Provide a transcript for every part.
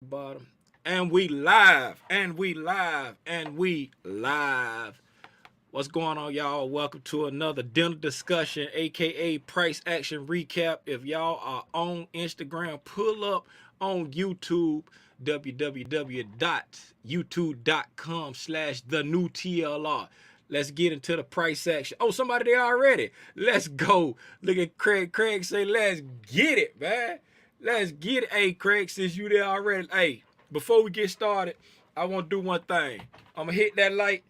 Bottom. And we live, and we live, and we live. What's going on, y'all? Welcome to another dinner discussion, aka price action recap. If y'all are on Instagram, pull up on YouTube, www.youtube.com/the new TLR. Let's get into the price action. Oh, somebody there already. Let's go. Look at Craig. Craig say, let's get it, man. Let's get it. Hey, Craig, since you there already. Hey, before we get started, I want to do one thing. I'm going to hit that light.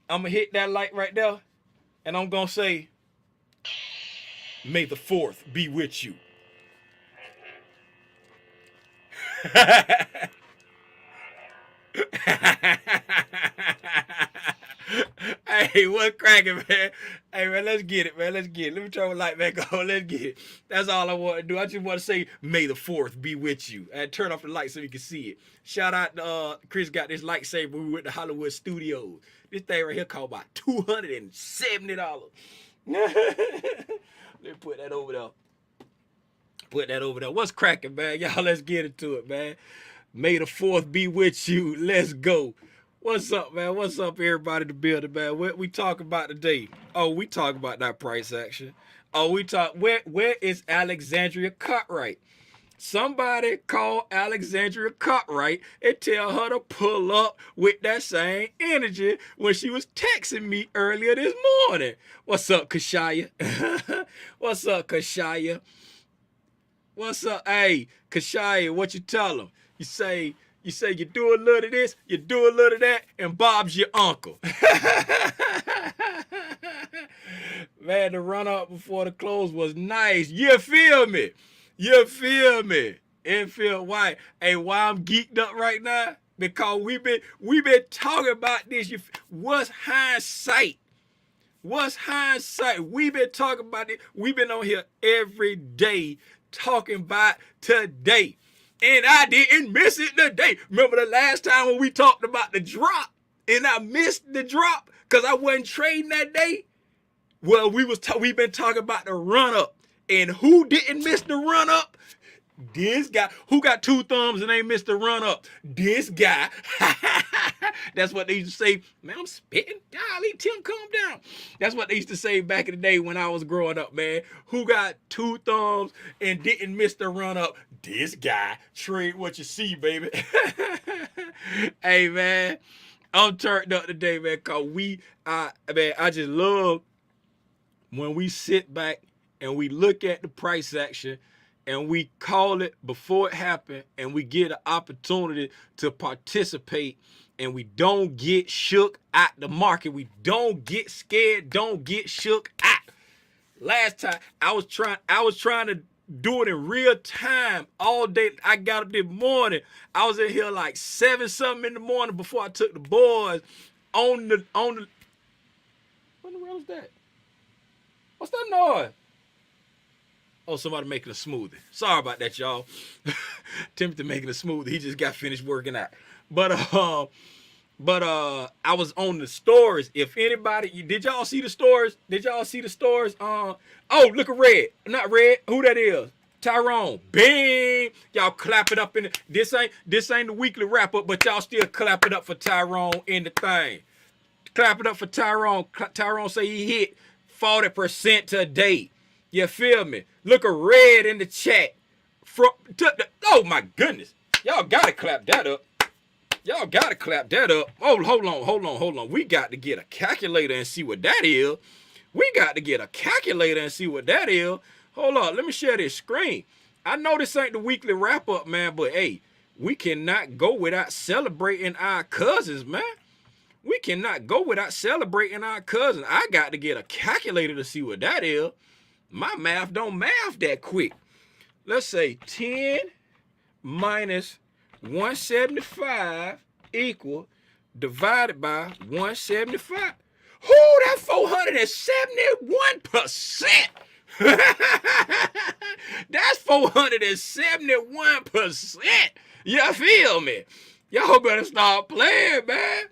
I'm going to hit that light right there. And I'm going to say, may the 4th be with you. Hey, what's cracking, man? Hey, man, let's get it, man. Let's get it. Let me turn my light back on. Let's get it. That's all I want to do. I just want to say, may the 4th be with you. And turn off the light so you can see it. Shout out to Chris got this lightsaber when we went to Hollywood Studios. This thing right here cost about $270. Let me put that over there. Put that over there. What's cracking, man? Y'all, let's get into it, man. May the 4th be with you. Let's go. What's up, man? What's up, everybody in the building, man? What we talking about today? Oh, we talk about that price action. Oh, we talk, where is Alexandria Cartwright? Somebody call Alexandria Cartwright and tell her to pull up with that same energy when she was texting me earlier this morning. What's up, Kashaya? What's up, Kashaya? What's up? Hey, Kashaya, what you tell them? You say you do a little of this, you do a little of that, and Bob's your uncle. Man, the run up before the close was nice. You feel me? You feel me? It feel why? Hey, why I'm geeked up right now? Because we been talking about this. What's hindsight? What's hindsight? We've been talking about it. We've been on here every day talking about today. And I didn't miss it today. Remember the last time when we talked about the drop and I missed the drop because I wasn't trading that day? Well, we've been talking about the run up. And who didn't miss the run up? This guy. Who got 2 thumbs and ain't missed the run up? This guy. That's what they used to say. Man, I'm spitting. Golly, Tim, calm down. That's what they used to say back in the day when I was growing up, man. Who got 2 thumbs and didn't miss the run up? This guy. Trade what you see, baby. Hey, man. I'm turned up today, man, because I just love when we sit back and we look at the price action and we call it before it happened and we get an opportunity to participate and we don't get shook at the market. We don't get scared, don't get shook at. Last time I was trying to do it in real time all day. I got up this morning. I was in here like 7 something in the morning before I took the boys on the what the hell is that? What's that noise? Oh, somebody making a smoothie. Sorry about that, y'all. Timothy making a smoothie. He just got finished working out. But I was on the stories. If anybody, did y'all see the stories? Did y'all see the stories? Oh, look at Red. Not Red. Who that is? Tyrone. Bing. Y'all clap it up in the, this ain't the weekly wrap up, but y'all still clap it up for Tyrone in the thing. Clap it up for Tyrone. Tyrone say he hit 40% today. You feel me? Look at Red in the chat. Oh my goodness. Y'all gotta clap that up. Y'all gotta clap that up. Oh, hold on. We got to get a calculator and see what that is. Hold on, let me share this screen. I know this ain't the weekly wrap up, man, but hey, we cannot go without celebrating our cousins, man. We cannot go without celebrating our cousins. I got to get a calculator to see what that is. My math don't math that quick. Let's say 10 minus 175 equal divided by 175. Whoo, that's 471%. That's 471%. You feel me? Y'all better start playing, man.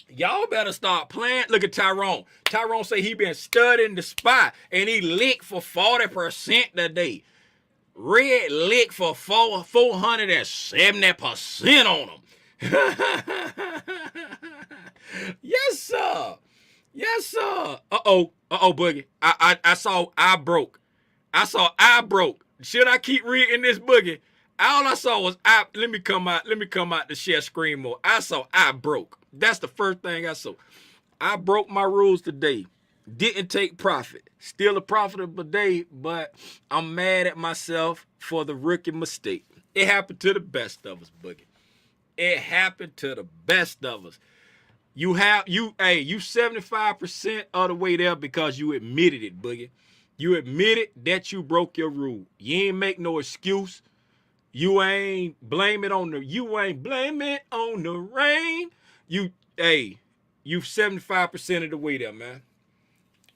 Y'all better start playing. Look at Tyrone. Tyrone say he been studying the spot and he licked for 40% today. Red lick for 470% on them. Yes, sir. Yes, sir. Boogie. I saw I broke. I saw I broke. Should I keep reading this, Boogie? All I saw was I. Let me come out to share screen more. I saw I broke. That's the first thing I saw. I broke my rules today. Didn't take profit. Still a profitable day, but I'm mad at myself for the rookie mistake. It happened to the best of us, Boogie. It happened to the best of us. You 75% of the way there because you admitted it, Boogie. You admitted that you broke your rule. You ain't make no excuse. You ain't blame it on the rain. You 75% of the way there, man.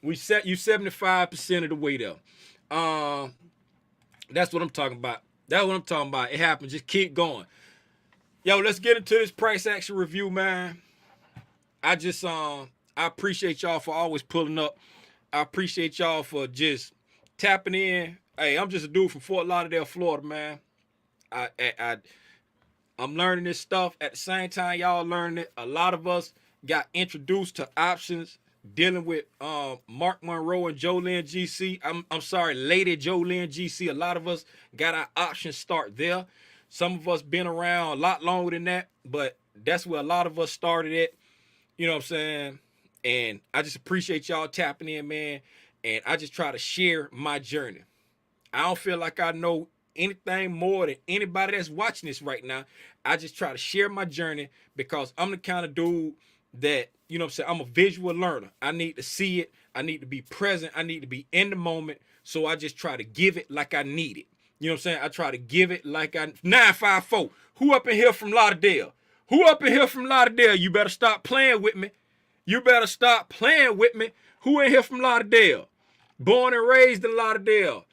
We set you 75% of the way there. That's what I'm talking about. That's what I'm talking about. It happened. Just keep going. Yo, let's get into this price action review, man. I appreciate y'all for always pulling up. I appreciate y'all for just tapping in. Hey, I'm just a dude from Fort Lauderdale, Florida, man. I'm learning this stuff at the same time y'all learning it. A lot of us got introduced to options dealing with Mark Monroe and Jolene GC. I'm sorry, Lady Jolene GC. A lot of us got our options start there. Some of us been around a lot longer than that, but that's where a lot of us started at. You know what I'm saying? And I just appreciate y'all tapping in, man. And I just try to share my journey. I don't feel like I know anything more than anybody that's watching this right now. I just try to share my journey because I'm the kind of dude that, you know what I'm saying, I'm a visual learner. I need to see it. I need to be present. I need to be in the moment. So I just try to give it like I need it. You know what I'm saying? I try to give it like 954. Who up in here from Lauderdale? Who up in here from Lauderdale? You better stop playing with me. You better stop playing with me. Who in here from Lauderdale? Born and raised in Lauderdale.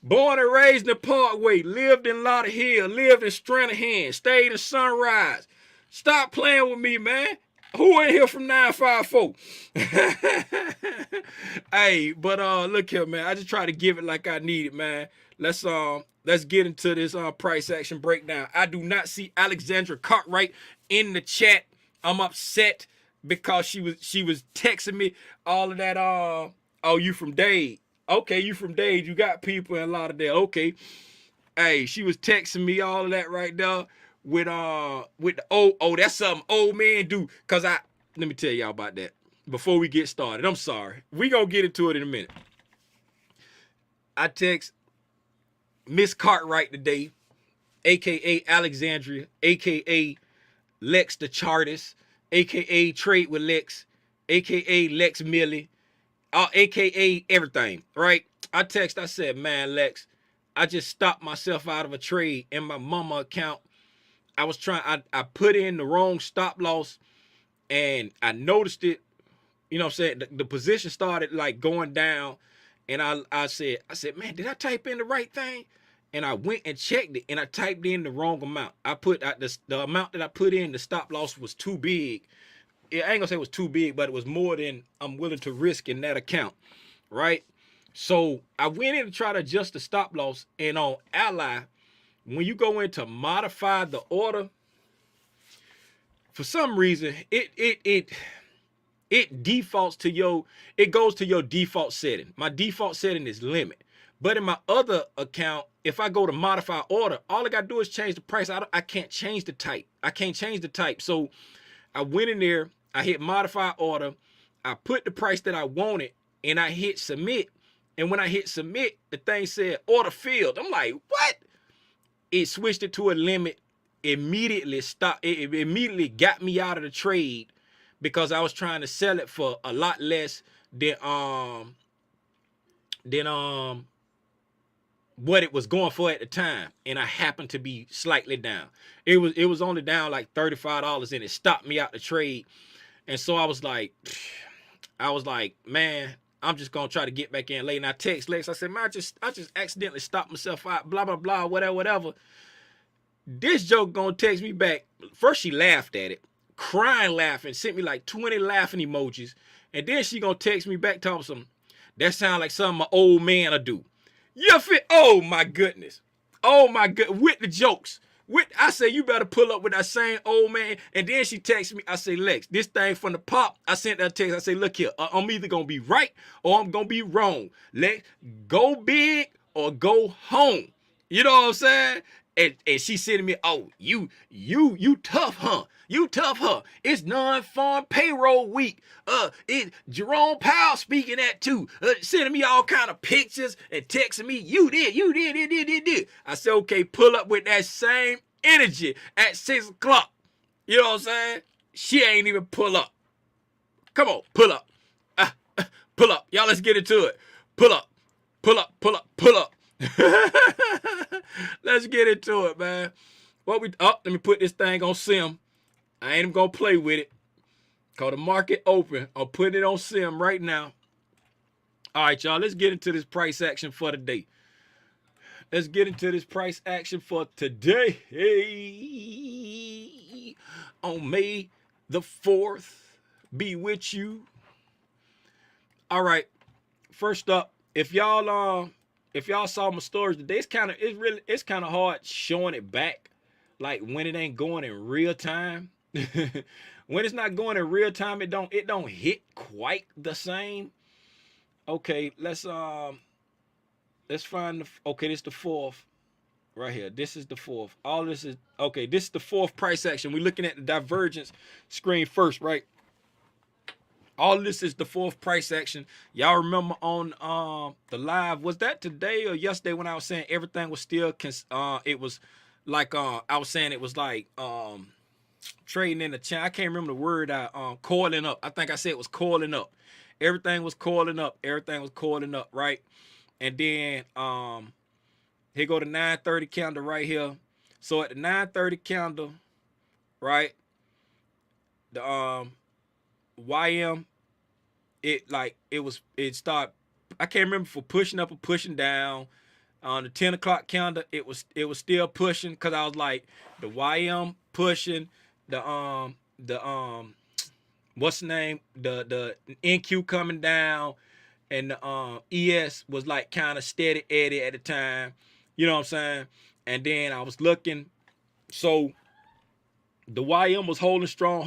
Born and raised in the Parkway. Lived in Lauderhill. Lived in Stranahan. Stayed in Sunrise. Stop playing with me, man. Who in here from 954? Hey, but look here, man. I just try to give it like I need it, man. Let's get into this price action breakdown. I do not see Alexandra Cartwright in the chat. I'm upset because she was texting me all of that. Oh, you from Dade? Okay, you from Dade. You got people in Lauderdale. Okay. Hey, she was texting me all of that right there with the that's something old man do. Cause let me tell y'all about that before we get started. I'm sorry. We gonna get into it in a minute. I text Miss Cartwright today, aka Alexandria, aka Lex the Chartist, aka Trade with Lex, aka Lex Millie, aka everything, right? I said, man, Lex, I just stopped myself out of a trade in my mama account. I put in the wrong stop loss and I noticed it. You know what I'm saying? The position started like going down. And I said, man, did I type in the right thing? And I went and checked it and I typed in the wrong amount. I put the amount that I put in, the stop loss was too big. I ain't gonna say it was too big, but it was more than I'm willing to risk in that account, right? So I went in to try to adjust the stop loss, and on Ally, when you go in to modify the order, for some reason it defaults to it goes to your default setting. My default setting is limit, but in my other account, if I go to modify order, all I gotta do is change the price. I can't change the type. So I went in there, I hit modify order, I put the price that I wanted, and I hit submit. And when I hit submit, the thing said order filled. I'm like, what? It switched it to a limit. Immediately stopped. It immediately got me out of the trade because I was trying to sell it for a lot less than what it was going for at the time, and I happened to be slightly down. It was only down like $35, and it stopped me out the trade. And so I was like, man, I'm just gonna try to get back in late. And I text Lex. I said, man, I just accidentally stopped myself out. Blah blah blah. Whatever. This joke gonna text me back. First she laughed at it, crying, laughing, sent me like 20 laughing emojis, and then she gonna text me back, talking some. That sound like something my old man will do. You feel? Oh my goodness. Oh my God, with the jokes. I say, you better pull up with that same old man. And then she texts me. I say, Lex, this thing from the pop. I sent that text. I say, look here, I'm either going to be right or I'm going to be wrong. Let's go big or go home. You know what I'm saying? And she said to me, oh, you tough, huh? You tough, huh? It's non-farm payroll week. Jerome Powell speaking that too. Sending me all kind of pictures and texting me, you did. I said, okay, pull up with that same energy at 6 o'clock. You know what I'm saying? She ain't even pull up. Come on, pull up. Pull up. Y'all, let's get into it. Pull up. Pull up, pull up, pull up. Let's get into it, man. Let me put this thing on sim. I ain't even gonna play with it. Cause the market open. I'll put it on sim right now. All right, y'all. Let's get into this price action for today. Let's get into this price action for today. Hey, on May the 4th, be with you. All right. First up, if y'all saw my stories today, it's kind of hard showing it back, like when it ain't going in real time. When it's not going in real time, it don't hit quite the same. Okay, let's find okay, this is the 4th right here. This is the 4th. All this is okay. This is the 4th price action. We're looking at the divergence screen first, right? All this is the 4th price action. Y'all remember on the live, was that today or yesterday when I was saying everything was still it was like I was saying it was like trading in the channel. I can't remember the word. Coiling up. I think I said it was coiling up. Everything was coiling up. Everything was coiling up, right? And then here go the 930 candle right here. So at the 930 candle, right? The YM, it started, I can't remember for pushing up or pushing down. On the 10 o'clock candle, it was still pushing because I was like the YM pushing, the what's the name, the NQ coming down, and the ES was like kind of steady eddy at the time. You know what I'm saying? And then I was looking, so the YM was holding strong.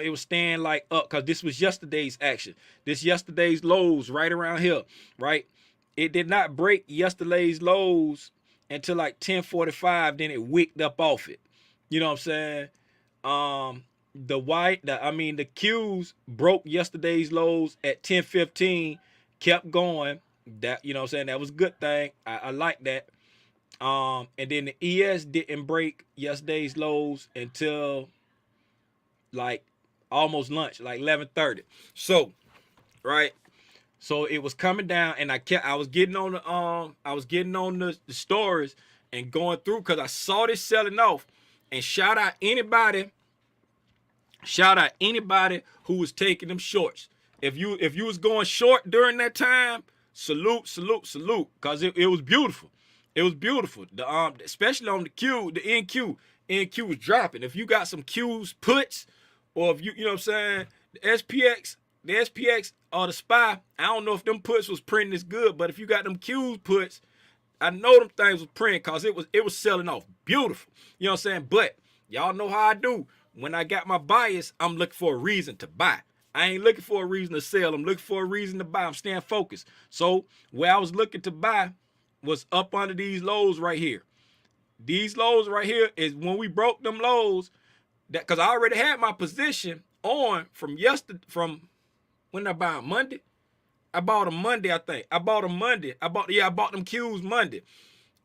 It was staying like up because this was yesterday's action. This yesterday's lows right around here, right? It did not break yesterday's lows until like 10:45. Then it wicked up off it. You know what I'm saying? The Qs broke yesterday's lows at 10:15, kept going. That, you know what I'm saying? That was a good thing. I like that. And then the ES didn't break yesterday's lows until like almost lunch, like 11:30. So, right. So it was coming down, and I was getting on the stories and going through because I saw this selling off. And shout out anybody who was taking them shorts. If you was going short during that time, salute, because it was beautiful. It was beautiful. The especially on the Q, the NQ was dropping. If you got some Qs puts, or if you know what I'm saying, the SPX or the SPY, I don't know if them puts was printing as good, but if you got them Qs puts, I know them things was printing because it was selling off beautiful. You know what I'm saying? But y'all know how I do. When I got my bias, I'm looking for a reason to buy. I ain't looking for a reason to sell. I'm looking for a reason to buy. I'm staying focused. So where I was looking to buy was up under these lows right here. These lows right here is when we broke them lows, that because I already had my position on from when I buy Monday. I bought them Monday, I think. I bought them Qs Monday.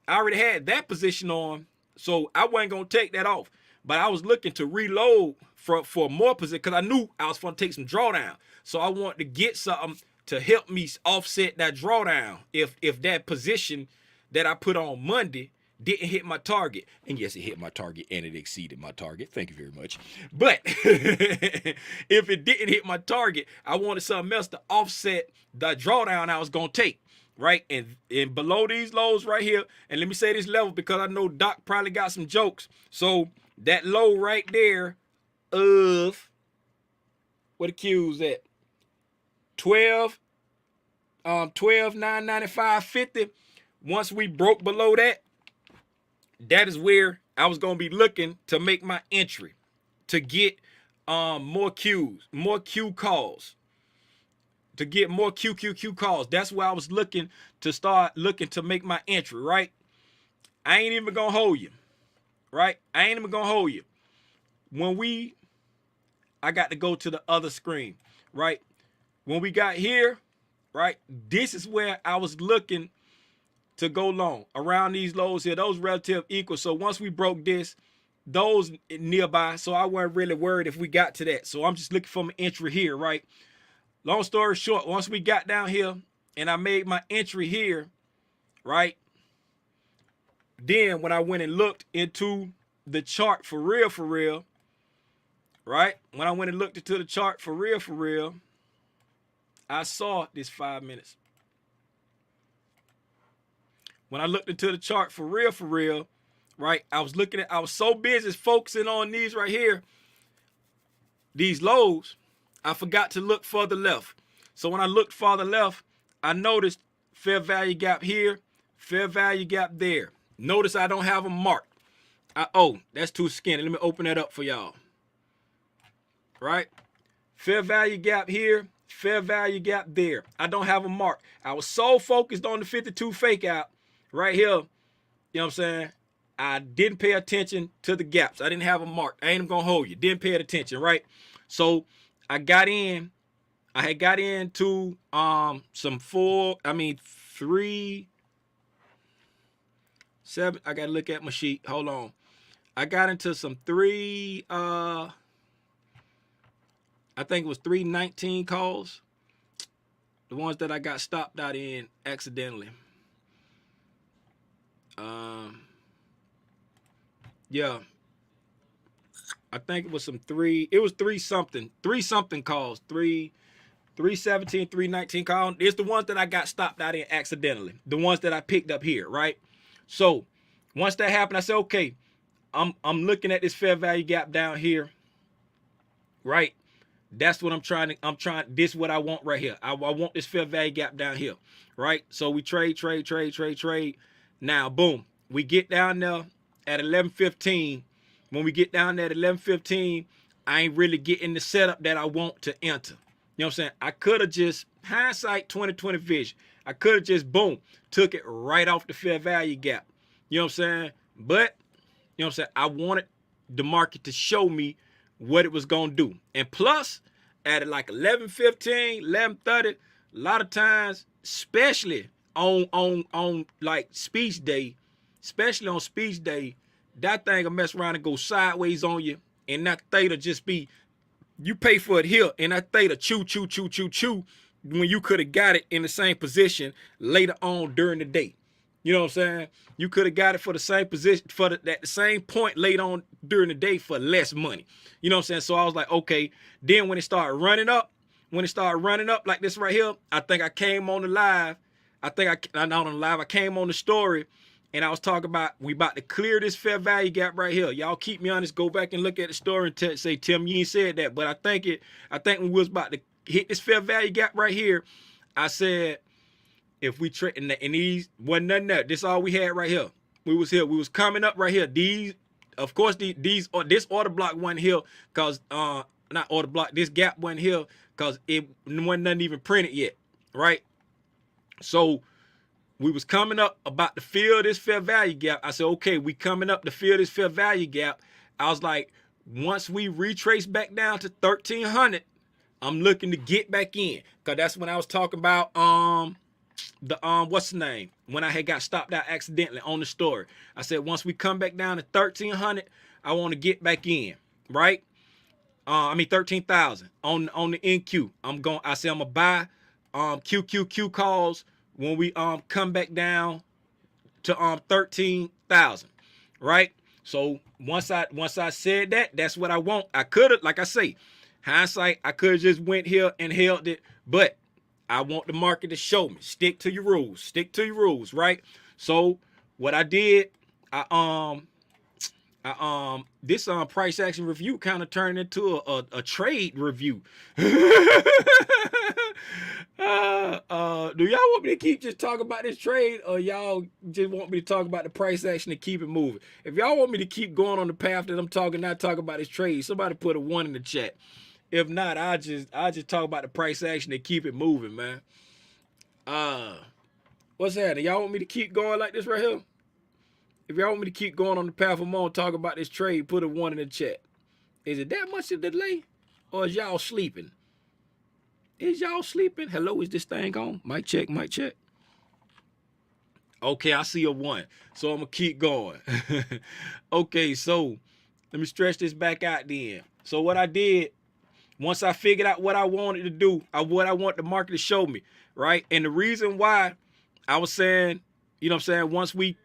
I already had that position on, so I wasn't gonna take that off. But I was looking to reload for more position because I knew I was going to take some drawdown. So I wanted to get something to help me offset that drawdown if that position that I put on Monday didn't hit my target. And yes, it hit my target and it exceeded my target. Thank you very much. But if it didn't hit my target, I wanted something else to offset the drawdown I was going to take. Right, and below these lows right here, and let me say this level because I know Doc probably got some jokes. So that low right there of where the Q's at 12 995.50. Once we broke below that, that is where I was gonna be looking to make my entry to get more Q calls, to get more QQQ calls. That's where I was looking to start looking to make my entry, right? I ain't even gonna hold you, right? I ain't even gonna hold you. I got to go to the other screen, right? When we got here, right, this is where I was looking to go long around these lows here. Those relative equal. So once we broke this, those nearby, so I wasn't really worried if we got to that. So I'm just looking for my entry here, right? Long story short, once we got down here and I made my entry here, right? Then when I went and looked into the chart for real, right? When I went and looked into the chart for real, I saw this 5 minutes. When I looked into the chart for real, right? I was so busy focusing on these right here, these lows, I forgot to look further left. So when I looked farther left, I noticed fair value gap here, fair value gap there. Notice I don't have a mark. Oh, that's too skinny. Let me open that up for y'all. Right? Fair value gap here, fair value gap there. I don't have a mark. I was so focused on the 52 fake out right here. You know what I'm saying? I didn't pay attention to the gaps. I didn't have a mark. I ain't even gonna hold you. Didn't pay attention, right? So I had got into some 3, 7. I gotta look at my sheet. Hold on. I got into some 3 I think it was 319 calls. The ones that I got stopped out in accidentally. Yeah. I think it was some 3. It was 3 something calls. 317, 319 calls. It's the ones that I got stopped out in accidentally. The ones that I picked up here, right? So once that happened, I said, okay, I'm looking at this fair value gap down here, right? That's what I'm trying. This is what I want right here. I want this fair value gap down here, right? So we trade. Now, boom, we get down there at 11:15. When we get down there at 11:15, I ain't really getting the setup that I want to enter. You know what I'm saying? I could have just, hindsight 2020 vision, I could have just, boom, took it right off the fair value gap. You know what I'm saying? But, you know what I'm saying? I wanted the market to show me what it was going to do. And plus, at like 11:15, 11:30, a lot of times, especially on like speech day, that thing will mess around and go sideways on you. And that theta just be, you pay for it here, and that theta chew when you could have got it in the same position later on during the day. You know what I'm saying? You could have got it for the same position, at the same point later on during the day for less money. You know what I'm saying? So I was like, okay. Then when it started running up like this right here, I think I came on the live. I came on the story, and I was talking about we about to clear this fair value gap right here. Y'all keep me honest. Go back and look at the story and say, Tim, you ain't said that. But I think when we was about to hit this fair value gap right here, I said, if we trade, and these wasn't nothing there. This all we had right here. We was coming up right here. These, of course, this order block wasn't here because not order block. This gap wasn't here because it wasn't nothing even printed yet, right? So we was coming up about to fill this fair value gap. I said, okay, we coming up to fill this fair value gap. I was like, once we retrace back down to 1300, I'm looking to get back in, because that's when I was talking about what's the name, when I had got stopped out accidentally on the story. I said, once we come back down to 1300, I want to get back in, right? 13,000 on the NQ. I said I'm gonna buy QQQ calls when we come back down to 13,000, right? So once I said that, that's what I want. I could have, like I say, hindsight, I could have just went here and held it, but I want the market to show me. Stick to your rules, right? So what I did, this price action review kind of turned into a trade review. Do y'all want me to keep just talking about this trade, or y'all just want me to talk about the price action and keep it moving? If y'all want me to keep going on the path that I'm talking, not talk about this trade, somebody put a 1 in the chat. If not, I just talk about the price action and keep it moving, man. What's happening? Y'all want me to keep going like this right here? If y'all want me to keep going on the path I'm on, talk about this trade, put a 1 in the chat. Is it that much of a delay, or is y'all sleeping? Is y'all sleeping? Hello, is this thing on? Mic check, mic check. Okay, I see a 1. So I'm going to keep going. Okay, so let me stretch this back out then. So what I did, once I figured out what I wanted to do, what I want the market to show me, right? And the reason why I was saying, you know what I'm saying,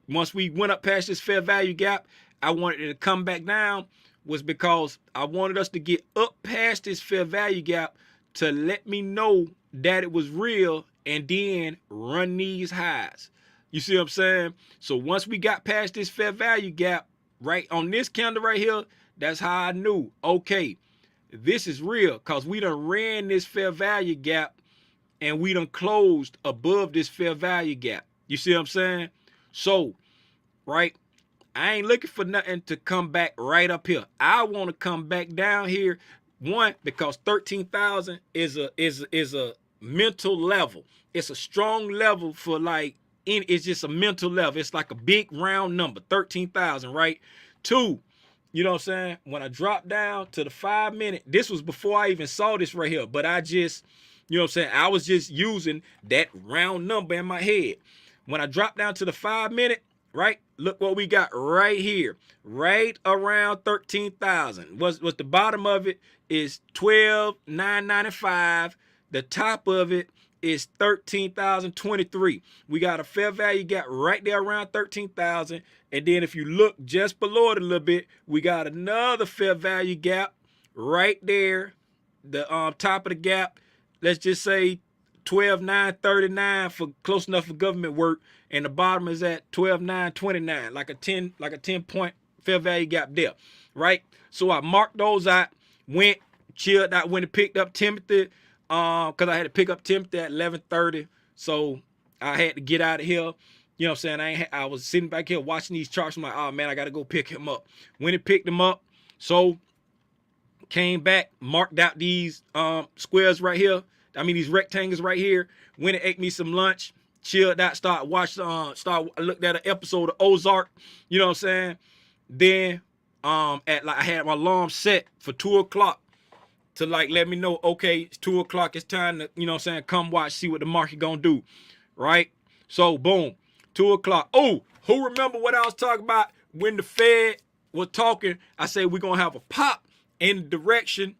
once we went up past this fair value gap, I wanted it to come back down, was because I wanted us to get up past this fair value gap to let me know that it was real, and then run these highs. You see what I'm saying? So once we got past this fair value gap, right on this candle right here, that's how I knew, okay, this is real, because we done ran this fair value gap and we done closed above this fair value gap. You see what I'm saying? So, right, I ain't looking for nothing to come back right up here. I want to come back down here. One, because 13,000 is a mental level. It's a strong level for, like, it's just a mental level. It's like a big round number, 13,000, right? Two, you know what I'm saying? When I dropped down to the 5 minute, this was before I even saw this right here, but I just, you know what I'm saying? I was just using that round number in my head. When I dropped down to the 5 minute, right? Look what we got right here, right around 13,000. What's the bottom of it is 12,995. The top of it is 13,023. We got a fair value gap right there around 13,000. And then if you look just below it a little bit, we got another fair value gap right there. The top of the gap, let's just say 12,939 for close enough for government work, and the bottom is at 12,929, like a 10 point fair value gap there, right? So I marked those out, went chilled out, went and picked up Timothy, because I had to pick up Timothy at 11:30, so I had to get out of here. You know what I'm saying? I was sitting back here watching these charts. I'm like, oh man, I got to go pick him up. Went and picked him up, so came back, marked out these squares right here. I mean, these rectangles right here. Went and ate me some lunch, chilled out, looked at an episode of Ozark. You know what I'm saying? Then I had my alarm set for 2 o'clock to like let me know, okay, it's 2 o'clock, it's time to, you know what I'm saying, come watch, see what the market gonna do. Right? So boom, 2 o'clock. Oh, who remember what I was talking about when the Fed was talking? I said we're gonna have a pop in the direction.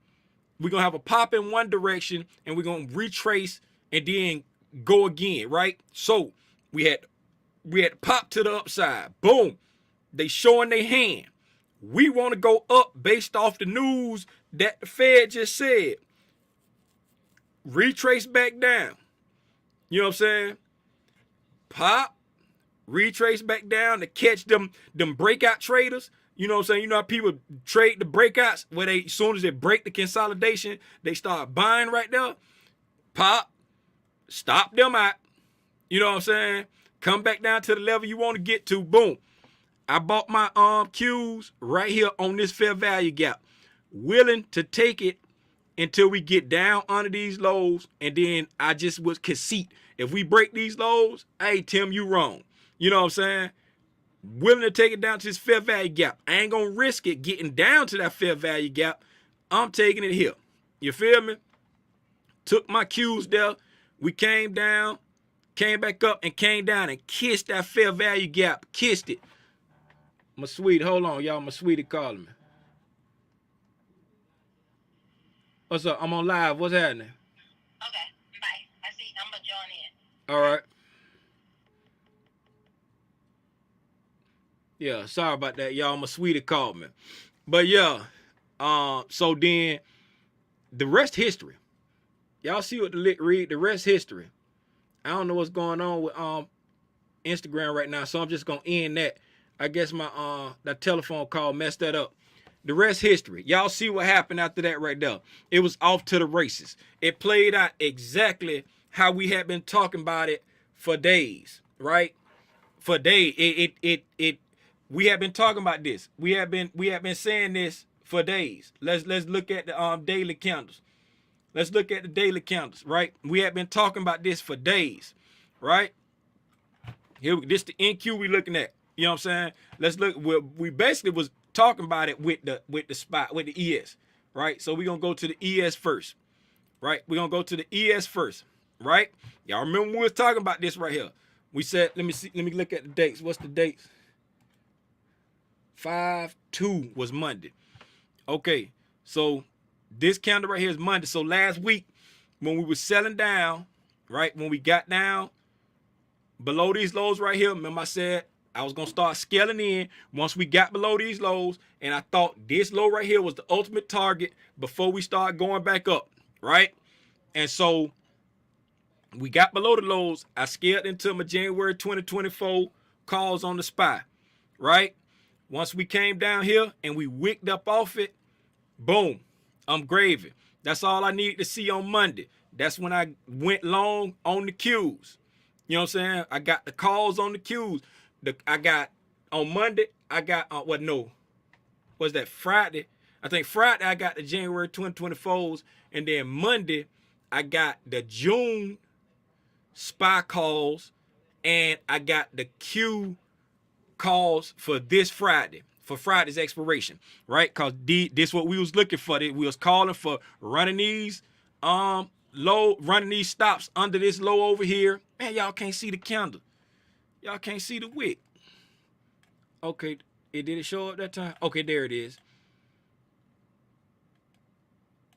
We're going to have a pop in one direction, and we're going to retrace and then go again, right? So we had pop to the upside. Boom. They showing their hand. We want to go up based off the news that the Fed just said. Retrace back down. You know what I'm saying? Pop. Retrace back down to catch them breakout traders. You know what I'm saying? You know how people trade the breakouts where they, as soon as they break the consolidation, they start buying right there. Pop, stop them out. You know what I'm saying? Come back down to the level you want to get to. Boom. I bought my Qs right here on this fair value gap. Willing to take it until we get down under these lows, and then I just was conceit. If we break these lows, hey, Tim, you wrong. You know what I'm saying? Willing to take it down to this fair value gap. I ain't gonna risk it getting down to that fair value gap. I'm taking it here. You feel me? Took my cues there. We came down, came back up, and came down and kissed that fair value gap. Kissed it. My sweetie, hold on, y'all. My sweetie calling me. What's up? I'm on live. What's happening? Okay, bye. I see. I'm gonna join in. All right. Yeah, sorry about that, y'all. My sweetie called me. But yeah, so then the rest history. Y'all see what the read? The rest history. I don't know what's going on with Instagram right now, so I'm just gonna end that. I guess my that telephone call messed that up. The rest history. Y'all see what happened after that right there. It was off to the races. It played out exactly how we had been talking about it for days, right? For days. It we have been talking about this. We have been saying this for days. Let's look at the daily candles. Let's look at the daily candles, right? We have been talking about this for days, right? Here, this the NQ we looking at. You know what I'm saying? Let's look. We basically was talking about it with the spot with the ES, right? So we're gonna go to the ES first, right? We're gonna go to the ES first, right? Y'all remember we was talking about this right here. We said, let me look at the dates. What's the dates? 5/2 was Monday. Okay, so this candle right here is Monday. So last week when we were selling down, right? When we got down below these lows right here, remember I said I was gonna start scaling in once we got below these lows, and I thought this low right here was the ultimate target before we start going back up, right? And so we got below the lows. I scaled into my January 2024 calls on the SPY, right? Once we came down here and we wicked up off it, boom, I'm gravy. That's all I needed to see on Monday. That's when I went long on the Qs. You know what I'm saying? I got the calls on the Qs. I got on Monday, I got, was that Friday? I think Friday I got the January 2024s, and then Monday I got the June SPY calls, and I got the Q calls for this Friday, for Friday's expiration, right? Because this what we was looking for. We was calling for running these running these stops under this low over here. Man, y'all can't see the candle. Y'all can't see the wick. Okay, did it show up that time? Okay, there it is.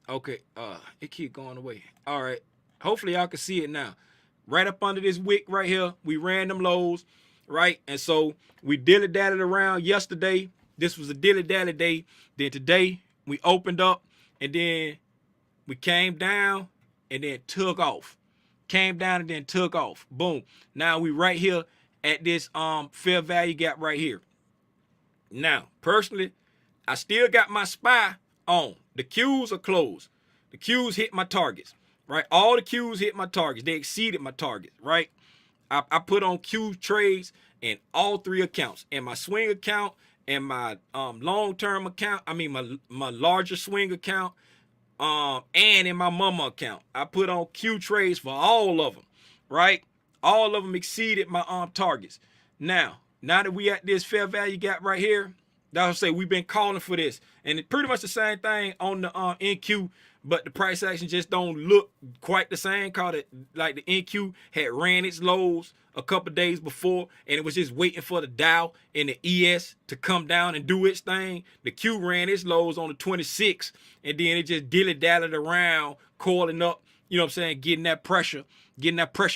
Okay, it keep going away. All right, hopefully y'all can see it now. Right up under this wick right here, we ran them lows, right? And so we dilly-dallied around yesterday. This was a dilly-dally day. Then today we opened up, and then we came down and then took off. Came down and then took off. Boom. Now we right here at this fair value gap right here. Now, personally, I still got my SPY on. The Qs are closed. The Qs hit my targets, right? All the Qs hit my targets. They exceeded my targets, right? I put on Q trades in all three accounts. In my swing account, and my long-term account, I mean my larger swing account, and in my mama account. I put on Q trades for all of them, right? All of them exceeded my targets. Now that we at this fair value gap right here, that's say we've been calling for this, and it's pretty much the same thing on the NQ, but the price action just don't look quite the same. Cause it like the NQ had ran its lows a couple days before, and it was just waiting for the Dow and the ES to come down and do its thing. The Q ran its lows on the 26th, and then it just dilly-dallied around, coiling up. You know what I'm saying? Getting that pressure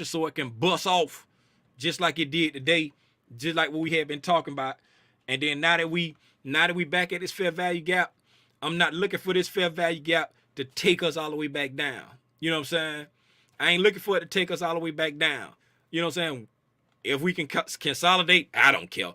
so it can bust off, just like it did today, just like what we had been talking about. And then now that we back at this fair value gap, I'm not looking for this fair value gap to take us all the way back down. You know what I'm saying? I ain't looking for it to take us all the way back down. You know what I'm saying? If we can consolidate, I don't care,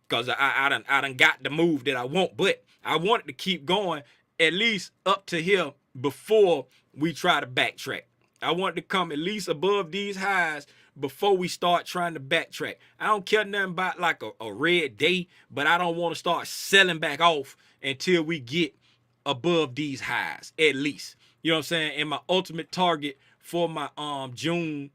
because I done got the move that I want. But I want it to keep going at least up to here before we try to backtrack. I want it to come at least above these highs before we start trying to backtrack. I don't care nothing about like a red day, but I don't want to start selling back off until we get above these highs at least. You know what I'm saying? And my ultimate target for my June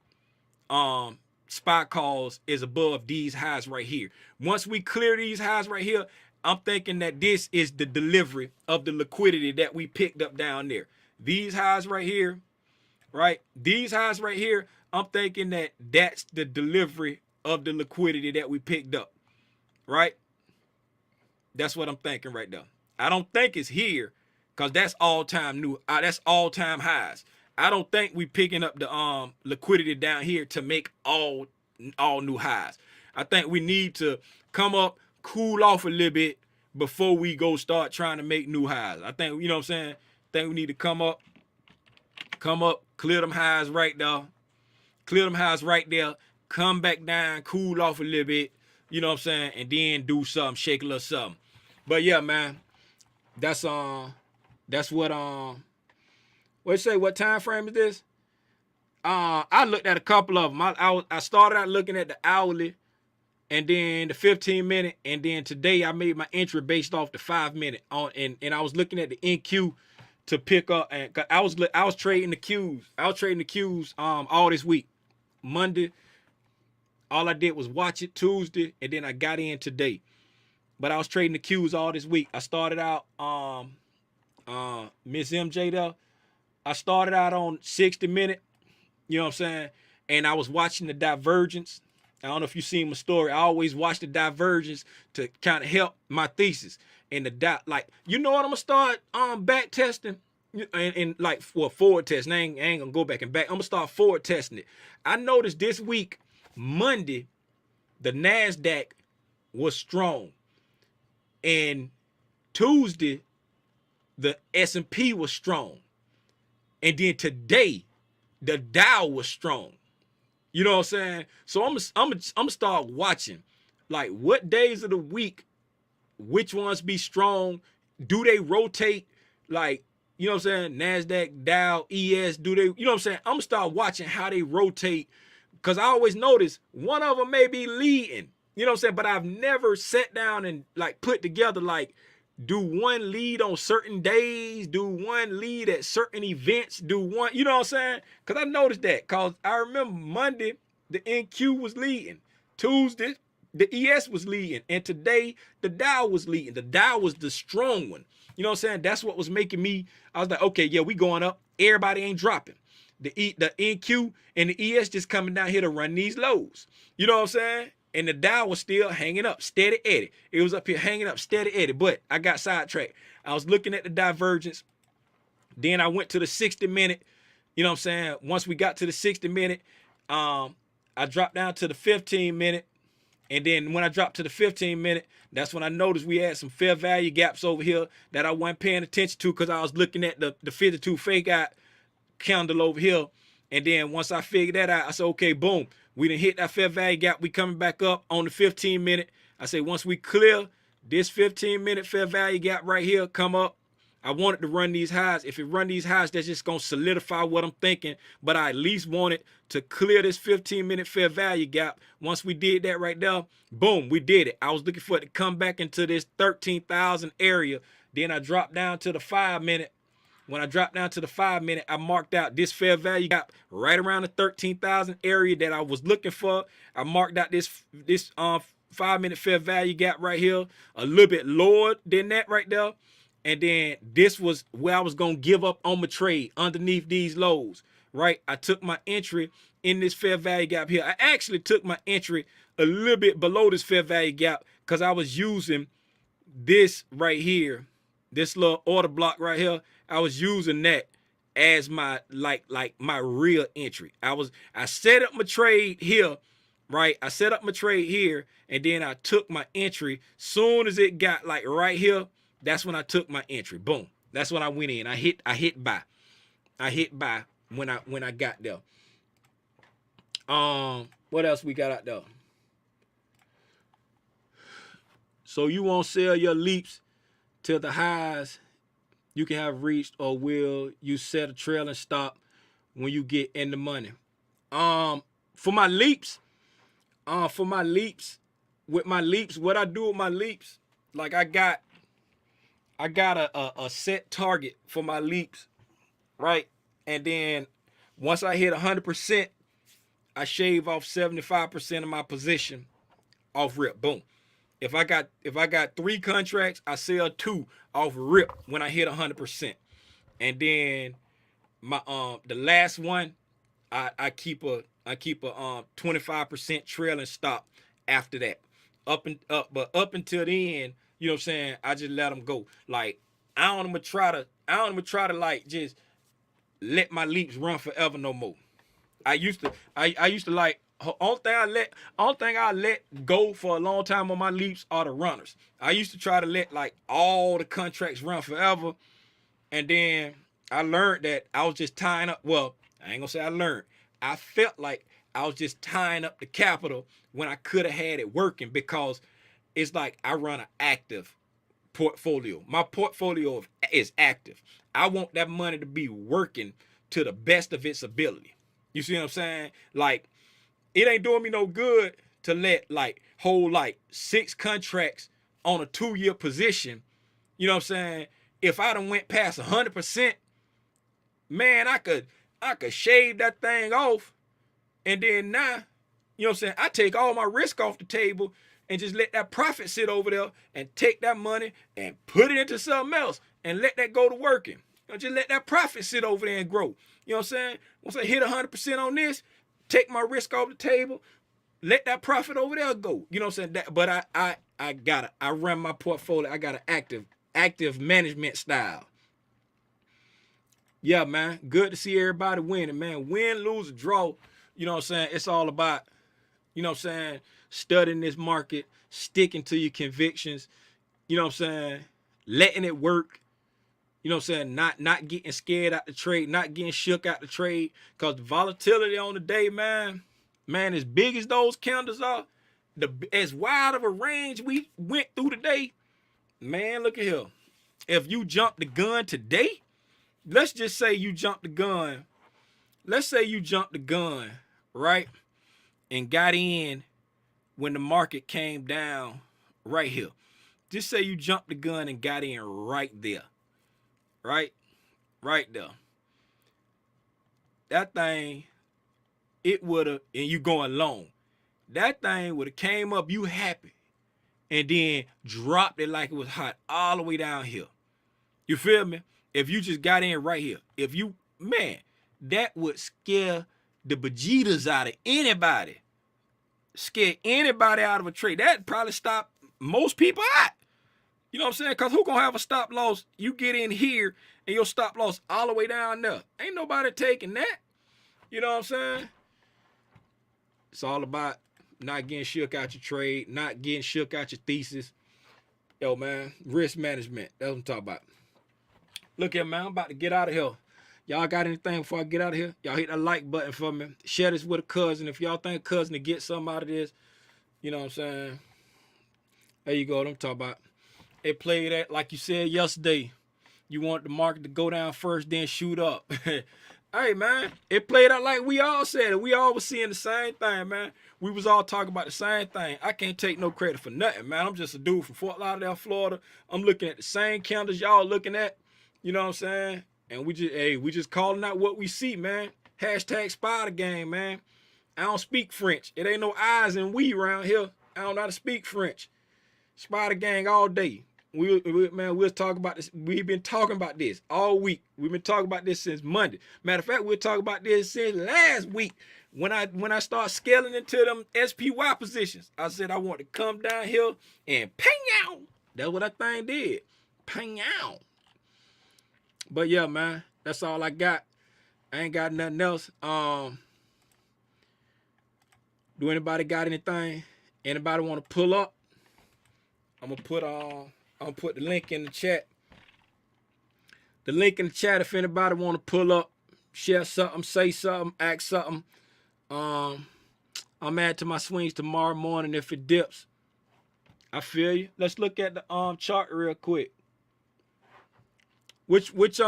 SPY calls is above these highs right here. Once we clear these highs right here, I'm thinking that this is the delivery of the liquidity that we picked up down there. These highs right here, right? These highs right here, I'm thinking that that's the delivery of the liquidity that we picked up, right? That's what I'm thinking right now. I don't think it's here, because that's all-time new. That's all-time highs. I don't think we picking up the liquidity down here to make all new highs. I think we need to come up, cool off a little bit before we go start trying to make new highs. I think, you know what I'm saying? I think we need to come up, clear them highs right there. Clear them highs right there. Come back down, cool off a little bit. You know what I'm saying? And then do something, shake a little something. But yeah, man, That's what what you say? What time frame is this? I looked at a couple of them. I started out looking at the hourly, and then the 15 minute, and then today I made my entry based off the 5 minute on, and I was looking at the NQ to pick up, and I was trading the Qs. I was trading the Qs all this week. Monday, all I did was watch it Tuesday, and then I got in today. But I was trading the Qs all this week. I started out Miss MJ though. I started out on 60 minute. You know what I'm saying? And I was watching the divergence. I don't know if you seen my story. I always watch the divergence to kind of help my thesis. And like, you know what, I'm gonna start back testing and like for forward testing. I ain't gonna go back and back. I'm gonna start forward testing it. I noticed this week, Monday, the NASDAQ was strong. And Tuesday, the S&P was strong. And then today, the Dow was strong. You know what I'm saying? So I'm gonna start watching, like, what days of the week, which ones be strong. Do they rotate? Like, you know what I'm saying? NASDAQ, Dow, ES, do they, you know what I'm saying? I'm gonna start watching how they rotate, because I always notice one of them may be leading. You know what I'm saying? But I've never sat down and like put together, like, do one lead on certain days, do one lead at certain events, do one, you know what I'm saying? Because I noticed that, because I remember Monday, the NQ was leading. Tuesday, the ES was leading. And today, the Dow was leading. The Dow was the strong one. You know what I'm saying? That's what was making me, I was like, okay, yeah, we going up. Everybody ain't dropping. The NQ and the ES just coming down here to run these lows. You know what I'm saying? And the Dow was still hanging up, steady Eddie. It was up here hanging up, steady Eddie. But I got sidetracked. I was looking at the divergence. Then I went to the 60-minute. You know what I'm saying? Once we got to the 60-minute, I dropped down to the 15-minute. And then when I dropped to the 15-minute, that's when I noticed we had some fair value gaps over here that I wasn't paying attention to, because I was looking at the 52 fake out candle over here. And then once I figured that out, I said, okay, boom. We done hit that fair value gap. We coming back up on the 15-minute. I say, once we clear this 15-minute fair value gap right here, come up. I wanted to run these highs. If it run these highs, that's just going to solidify what I'm thinking. But I at least wanted to clear this 15-minute fair value gap. Once we did that right there, boom, we did it. I was looking for it to come back into this 13,000 area. Then I dropped down to the 5-minute. When I dropped down to the 5-minute, I marked out this fair value gap right around the 13,000 area that I was looking for. I marked out this 5-minute fair value gap right here, a little bit lower than that right there. And then this was where I was going to give up on my trade underneath these lows, right? I took my entry in this fair value gap here. I actually took my entry a little bit below this fair value gap, because I was using this right here, this little order block right here. I was using that as my like my real entry. I set up my trade here, right? I set up my trade here, and then I took my entry. Soon as it got like right here, that's when I took my entry. Boom. That's when I went in. I hit buy. I hit buy when I got there. What else we got out there? So you won't sell your leaps till the highs you can have reached, or will you set a trailing stop when you get in the money? For my leaps, with my leaps, what I do with my leaps, like I got a set target for my leaps, right? And then once I hit 100%, I shave off 75% of my position off rip. Boom. If I got 3 contracts, I sell 2 off rip when I hit 100%. And then my the last one, I keep a 25% trailing stop after that. But up until the end, you know what I'm saying, I just let them go. Like, I don't even try to like just let my leaps run forever no more. I used to like, only thing I let go for a long time on my leaps are the runners. I used to try to let like all the contracts run forever, and then I learned that I was just tying up. Well, I ain't gonna say I learned. I felt like I was just tying up the capital when I could have had it working, because it's like I run an active portfolio. My portfolio is active. I want that money to be working to the best of its ability. You see what I'm saying? Like, it ain't doing me no good to let like hold like 6 contracts on a 2-year position. You know what I'm saying? If I done went past 100%, man, I could shave that thing off, and then now, you know what I'm saying, I take all my risk off the table and just let that profit sit over there and take that money and put it into something else and let that go to working. You know, just let that profit sit over there and grow. You know what I'm saying? Once I hit 100% on this, take my risk off the table, let that profit over there go. You know what I'm saying? But I run my portfolio. I got an active management style. Yeah, man. Good to see everybody winning, man. Win, lose, or draw. You know what I'm saying? It's all about, you know what I'm saying, studying this market, sticking to your convictions, you know what I'm saying, letting it work, you know what I'm saying, not getting scared out the trade, not getting shook out the trade, because the volatility on the day, man, as big as those candles are, as wide of a range we went through today, man, look at here. If you jump the gun today, let's just say you jump the gun. Let's say you jumped the gun, right? And got in when the market came down right here. Just say you jumped the gun and got in right there. Right? Right there. That thing, it would have, and you going long. That thing would have came up, you happy, and then dropped it like it was hot all the way down here. You feel me? If you just got in right here. If you, man, that would scare the bejesus out of anybody. Scare anybody out of a trade. That'd probably stop most people out. You know what I'm saying? Because who gonna have a stop loss? You get in here and your stop loss all the way down there. Ain't nobody taking that. You know what I'm saying? It's all about not getting shook out your trade, not getting shook out your thesis. Yo, man, risk management. That's what I'm talking about. Look here, man, I'm about to get out of here. Y'all got anything before I get out of here? Y'all hit that like button for me. Share this with a cousin. If y'all think a cousin to get something out of this, you know what I'm saying? There you go. What I'm talking about. It played that like you said yesterday. You want the market to go down first, then shoot up. Hey, man, it played out like we all said it. We all was seeing the same thing, man. We was all talking about the same thing. I can't take no credit for nothing, man. I'm just a dude from Fort Lauderdale, Florida. I'm looking at the same candles y'all looking at. You know what I'm saying? And we just calling out what we see, man. Hashtag spider game, man. I don't speak French. It ain't no I's and we around here. I don't know how to speak French. Spider gang all day. We'll talk about this. We've been talking about this all week. We've been talking about this since Monday. Matter of fact, we'll talk about this since last week when I start scaling into them SPY positions. I said I want to come down here and ping out. That's what that thing did. Ping out. But yeah, man, that's all I got. I ain't got nothing else. Do anybody got anything? Anybody want to pull up? I'm gonna put the link in the chat. The link in the chat if anybody want to pull up, share something, say something, ask something. I'm adding to my swings tomorrow morning if it dips. I feel you. Let's look at the chart real quick. Which swings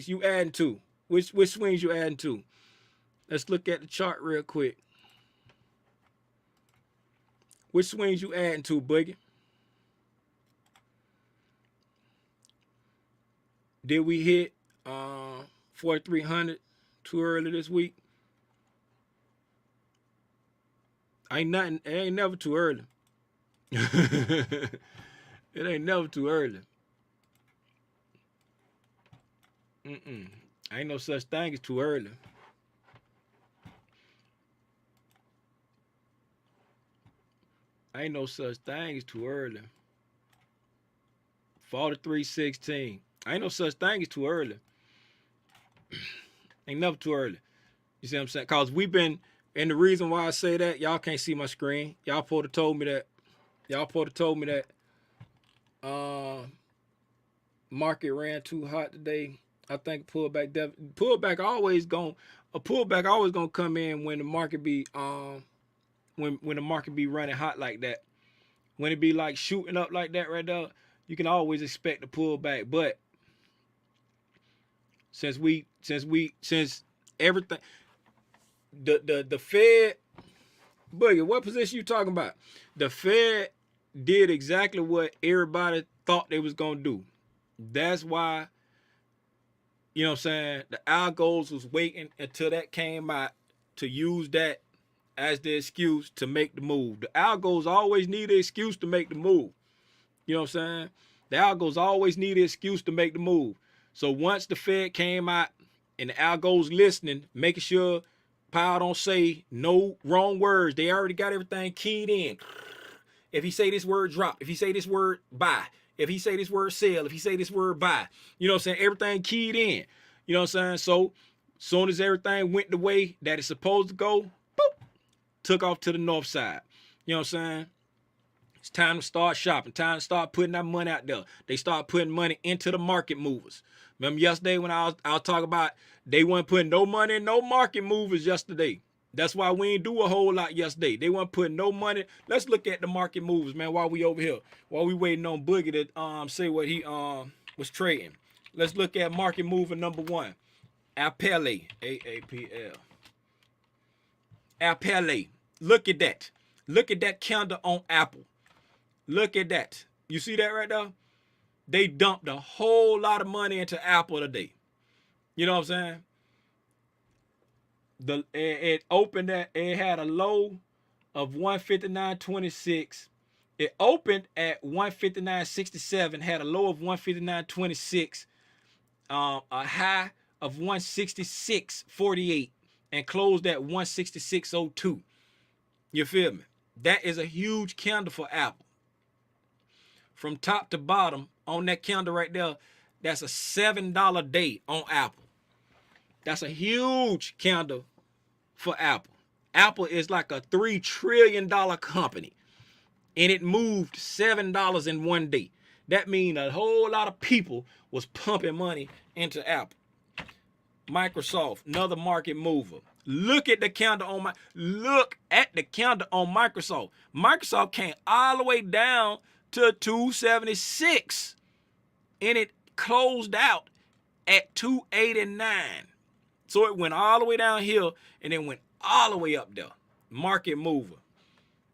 you adding to? Which swings you adding to? Let's look at the chart real quick. Which swings you adding to, Boogie? Did we hit 4,300 too early this week? Ain't nothing. It ain't never too early. It ain't never too early. Ain't no such thing as too early. Ain't no such thing as too early. 43.16. Ain't no such thing as too early. Ain't never too early. You see what I'm saying? Because we've been, and the reason why I say that, y'all can't see my screen. Y'all supposed to told me that. Y'all supposed to told me that market ran too hot today. I think pullback always gonna come in when the market be when the market be running hot like that. when it be like shooting up like that right there, you can always expect to pull back. But since everything, the Fed, Boogie, what position you talking about? The Fed did exactly what everybody thought they was gonna do. That's why, you know what I'm saying, the algos was waiting until that came out to use that as the excuse to make the move. The algos always need an excuse to make the move. You know what I'm saying? The algos always need an excuse to make the move. So once the Fed came out and the algos listening, making sure Powell don't say no wrong words, they already got everything keyed in. If he say this word, drop. If he say this word, buy. If he say this word, sell. If he say this word, buy. You know what I'm saying? Everything keyed in. You know what I'm saying? So soon as everything went the way that it's supposed to go, boop, took off to the north side. You know what I'm saying? It's time to start shopping. Time to start putting that money out there. They start putting money into the market movers. Remember yesterday when I was talking about they weren't putting no money in no market movers yesterday. That's why we ain't do a whole lot yesterday. They weren't putting no money. Let's look at the market movers, man, while we over here. While we waiting on Boogie to say what he was trading. Let's look at market mover number one. Appele. AAPL. Appele. Look at that. Look at that candle on Apple. Look at that. You see that right there? They dumped a whole lot of money into Apple today. You know what I'm saying? It opened at, it had a low of 159.26. It opened at 159.67, had a low of 159.26, a high of 166.48, and closed at 166.02. You feel me? That is a huge candle for Apple. From top to bottom on that candle right there, that's a $7 day on Apple. That's a huge candle for Apple. Apple is like a $3 trillion company, and it moved $7 in one day. That means a whole lot of people was pumping money into Apple. Microsoft, another market mover. Look at the candle on Microsoft. Microsoft came all the way down to 276, and it closed out at 289. So it went all the way down here and then went all the way up there. Market mover.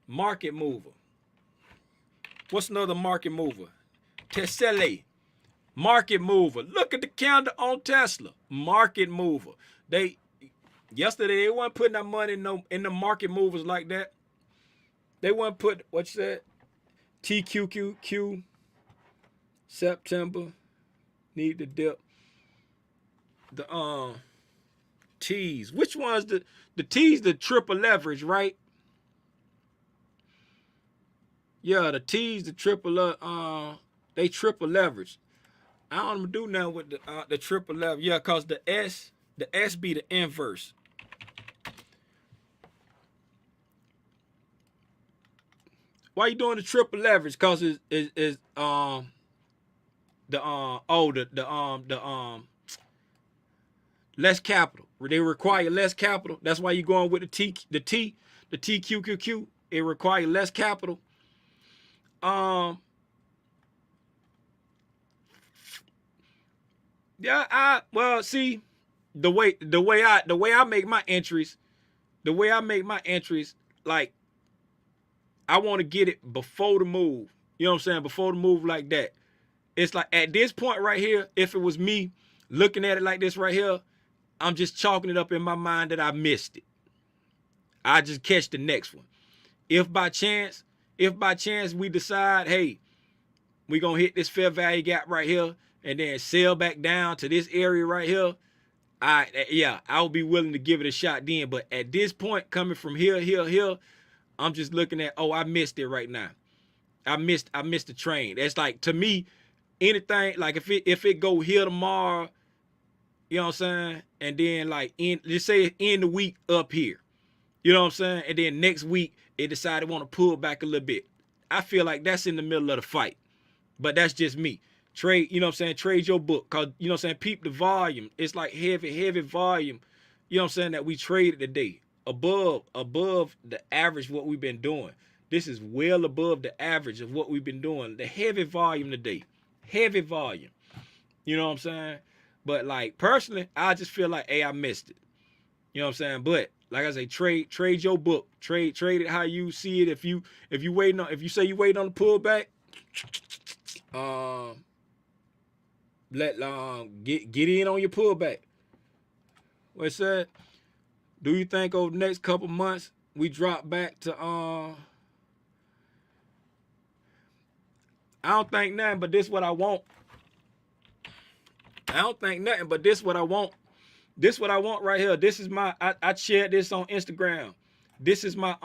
Market mover. What's another market mover? Tesla. Market mover. Look at the candle on Tesla. Market mover. Yesterday they weren't putting that money in the market movers like that. They weren't put, what you said? TQQQ. September. Need to dip. The T's. Which one's the T's? The triple leverage, right? Yeah, the T's, the triple they triple leverage. I don't do nothing with the triple leverage. Yeah, cause the S be the inverse. Why you doing the triple leverage? Cause it's less capital. They require less capital. That's why you're going with the TQQQ. It requires less capital. Yeah, see, the way I make my entries, like I want to get it before the move. You know what I'm saying? Before the move like that. It's like at this point right here, if it was me looking at it like this right here, I'm just chalking it up in my mind that I missed it. I just catch the next one. If by chance we decide, hey, we gonna hit this fair value gap right here and then sell back down to this area right here, I'll be willing to give it a shot then. But at this point, coming from here, I'm just looking at, oh, I missed it right now. I missed the train. That's like, to me, anything, like if it go here tomorrow, you know what I'm saying? And then like just say in the week up here. You know what I'm saying? And then next week it decided want to pull back a little bit. I feel like that's in the middle of the fight. But that's just me. Trade, you know what I'm saying? Trade your book. Cause you know what I'm saying? Peep the volume. It's like heavy volume. You know what I'm saying? That we traded today. Above the average what we've been doing. This is well above the average of what we've been doing. The heavy volume today. Heavy volume. You know what I'm saying? But like personally, I just feel like, hey, I missed it. You know what I'm saying? But like I say, trade your book. Trade it how you see it. If you say you waiting on the pullback, get in on your pullback. What it said? Do you think over the next couple months we drop back to I don't think nothing, but this what I want. I don't think nothing, but this what I want. This what I want right here. This is my I shared this on Instagram. This is my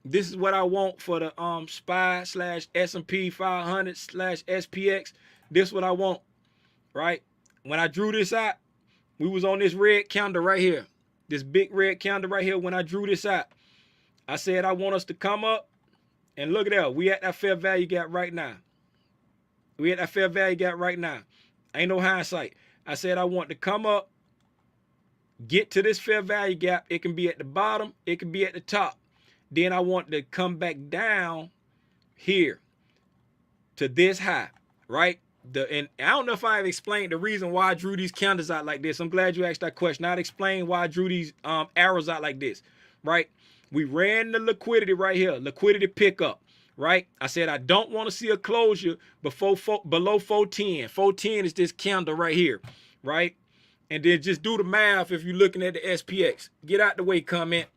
this is what I want for the SPY / S&P 500 / SPX. This what I want, right? When I drew this out, we was on this red candle right here. This big red candle right here. When I drew this out, I said I want us to come up and look at that. We at that fair value gap right now. We at that fair value gap right now. Ain't no hindsight. I said I want to come up, get to this fair value gap. It can be at the bottom. It can be at the top. Then I want to come back down here to this high, right? And I don't know if I've explained the reason why I drew these candles out like this. I'm glad you asked that question. I'd explain why I drew these arrows out like this, right? We ran the liquidity right here, liquidity pickup, right? I said I don't want to see a closure below 410. 410 is this candle right here, right? And then just do the math if you're looking at the SPX. Get out the way, comment.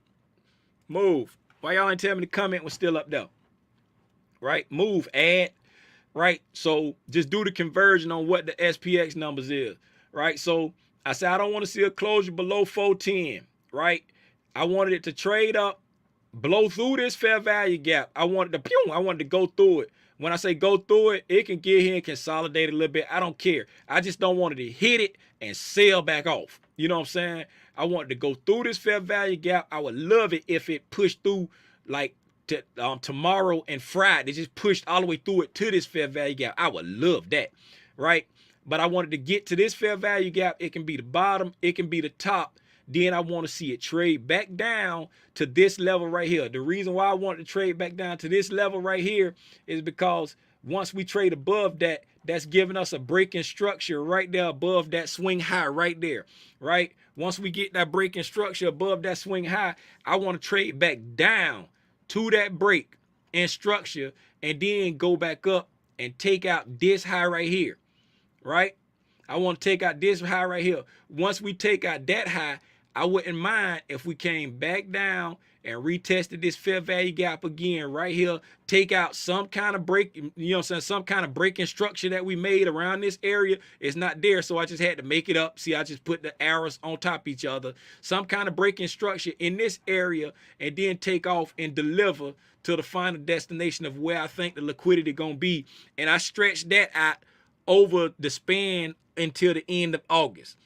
Move. Why y'all ain't tell me the comment was still up there? Right? Move, add. Right? So just do the conversion on what the SPX numbers is. Right? So I said I don't want to see a closure below 410. Right? I wanted it to trade up, blow through this fair value gap. I wanted to go through it. When I say go through it, it can get here and consolidate a little bit. I don't care. I just don't want it to hit it and sell back off. You know what I'm saying? I wanted to go through this fair value gap. I would love it if it pushed through like tomorrow and Friday. It just pushed all the way through it to this fair value gap. I would love that, right? But I wanted to get to this fair value gap. It can be the bottom. It can be the top. Then I want to see it trade back down to this level right here. The reason why I wanted to trade back down to this level right here is because once we trade above that, that's giving us a breaking structure right there above that swing high right there, right? Once we get that breaking structure above that swing high, I want to trade back down to that break and structure and then go back up and take out this high right here, right? I want to take out this high right here. Once we take out that high, I wouldn't mind if we came back down and retested this fair value gap again right here, take out some kind of break, you know what I'm saying, some kind of breaking structure that we made around this area. It's not there, so I just had to make it up. See, I just put the arrows on top of each other. Some kind of breaking structure in this area and then take off and deliver to the final destination of where I think the liquidity gonna be. And I stretched that out over the span until the end of August.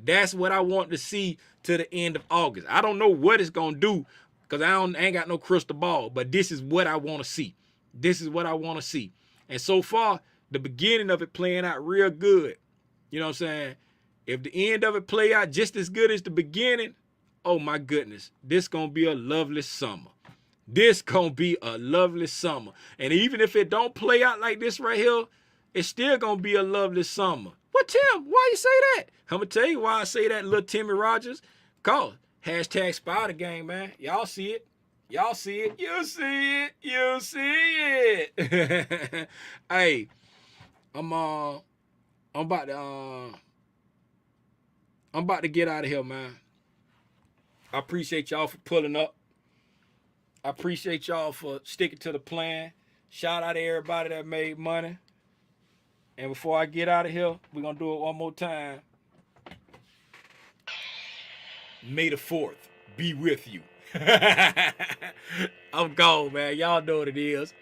That's what I want to see to the end of August. I don't know what it's going to do because I ain't got no crystal ball, but this is what I want to see. This is what I want to see. And so far, the beginning of it playing out real good. You know what I'm saying? If the end of it play out just as good as the beginning, oh my goodness, this going to be a lovely summer. This going to be a lovely summer. And even if it don't play out like this right here, it's still going to be a lovely summer. What, Tim? Why you say that? I'm going to tell you why I say that, little Timmy Rogers. Cause hashtag Spider Gang, man. Y'all see it. Y'all see it. You see it. You see it. Hey, I'm about to get out of here, man. I appreciate y'all for pulling up. I appreciate y'all for sticking to the plan. Shout out to everybody that made money. And before I get out of here, we're going to do it one more time. May the 4th be with you. I'm gone, man. Y'all know what it is.